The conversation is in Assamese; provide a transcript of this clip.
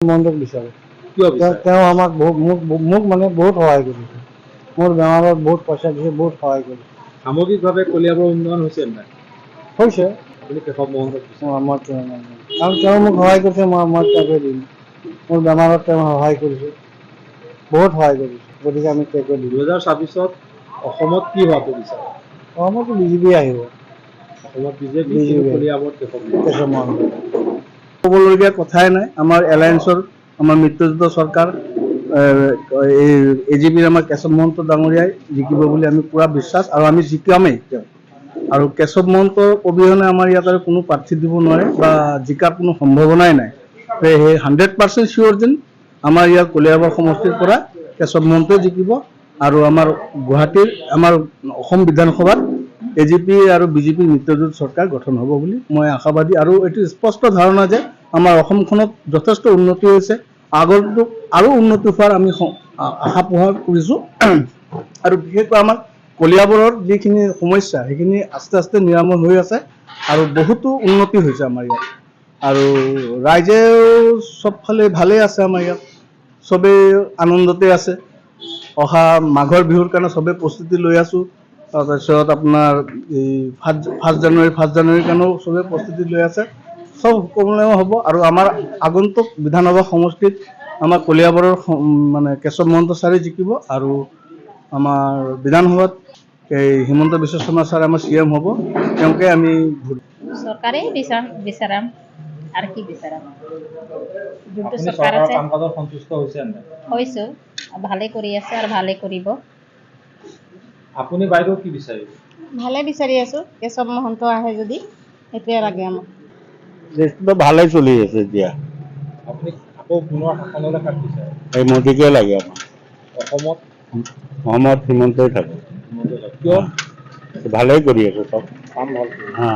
মন্তক বিচাৰে কিয় বিচাৰে? তেওঁ আমাক মোক মানে বহুত সহায় কৰিছে। মোৰ বেমাৰত বহুত পইচা দিছে, বহুত সহায় কৰিছে। সামগ্ৰিকভাৱে কলিয়াবৰৰ উন্নয়ন হৈছে নাই? হৈছে। আপুনি কেশৱ মহন্তক বিচাৰে? কাৰণ তেওঁ মোক সহায় কৰিছে, মই তেওঁকে দিম। মোৰ বেমাৰত তেওঁ সহায় কৰিছে, বহুত সহায় কৰিছে, গতিকে আমি তেওঁকে দিম। 2024ত অসমত কি হোৱাটো বিচাৰে? অসমতো বিজেপি আহিব। অসমত বিজেপি, কিন্তু কলিয়াবৰত কেশৱ মহন্ত। ক'বলগীয়া কথাই নাই। আমাৰ এলায়েন্সৰ আমাৰ মিত্ৰজোঁটৰ চৰকাৰ এই এজিপিৰ আমাৰ কেশৱ মহন্ত ডাঙৰীয়াই জিকিব বুলি আমি পূৰা বিশ্বাস, আৰু আমি জিকামেই তেওঁ। আৰু কেশৱ মহন্তৰ অবিহনে আমাৰ ইয়াত আৰু কোনো প্ৰাৰ্থী দিব নোৱাৰে বা জিকাৰ কোনো সম্ভাৱনাই নাই। সেই 100% চিয়'ৰ যেন আমাৰ ইয়াৰ কলিয়াবৰ সমষ্টিৰ পৰা কেশৱ মহন্তই জিকিব, আৰু আমাৰ গুৱাহাটীৰ আমাৰ অসম বিধানসভাত এজিপি আৰু বিজেপিৰ মিত্ৰজোঁট চৰকাৰ গঠন হ'ব বুলি মই আশাবাদী। আৰু এইটো স্পষ্ট ধাৰণা যে আমাৰ অসমখনত যথেষ্ট উন্নতি হৈছে, আগন্তুক আৰু উন্নতি হোৱাৰ আমি আশা পোহৰ কৰিছোঁ। আৰু বিশেষকৈ আমাৰ কলিয়াবৰৰ যিখিনি সমস্যা সেইখিনি আস্তে আস্তে নিৰাময় হৈ আছে, আৰু বহুতো উন্নতি হৈছে আমাৰ ইয়াত। আৰু ৰাইজেও চবফালে ভালেই আছে আমাৰ ইয়াত, চবেই আনন্দতে আছে। অহা মাঘৰ বিহুৰ কাৰণে চবেই প্ৰস্তুতি লৈ আছোঁ। তাৰপিছত আপোনাৰ এই ফাৰ্ষ্ট জানুৱাৰীৰ কাৰণেও চবেই প্ৰস্তুতি লৈ আছে। চব সুকলমে হ'ব, আৰু আমাৰ আগন্তুক বিধানসভা সমষ্টিত আমাৰ কলিয়াবৰৰ মানে কেশৱ মহন্ত ছাৰে জিকিব, আৰু আমাৰ বিধানসভাত এই হিমন্ত বিশ্ব শৰ্মা ছাৰ আমাৰ CM হ'ব, তেওঁকে আমি ভোট চৰকাৰেই বিচাৰাম আৰু কি বিচাৰাম। যোনটো আপুনি চৰকাৰ চৰকাৰৰ আছে কাম-কাজত সন্তুষ্ট হৈছে নাই? হৈছোঁ, ভালে কৰি আছে আৰু ভালে কৰিব। আপুনি বাইদেউ কি বিচাৰিব? ভালে বিচাৰি আছোঁ, কেশৱ মহন্ত আহে যদি, সেইটোৱে লাগে আমাক। দেশটো ভালে চলি আছে এতিয়া। আপুনি আকৌ পুনৰ শাসনলৈ কাক বিচাৰে? এই মোদীকে লাগে আমাক। অসমত হিমন্তই থাকে। কিয়? ভালেই কৰি আছে চব কাম ভাল কৰিছে। হা।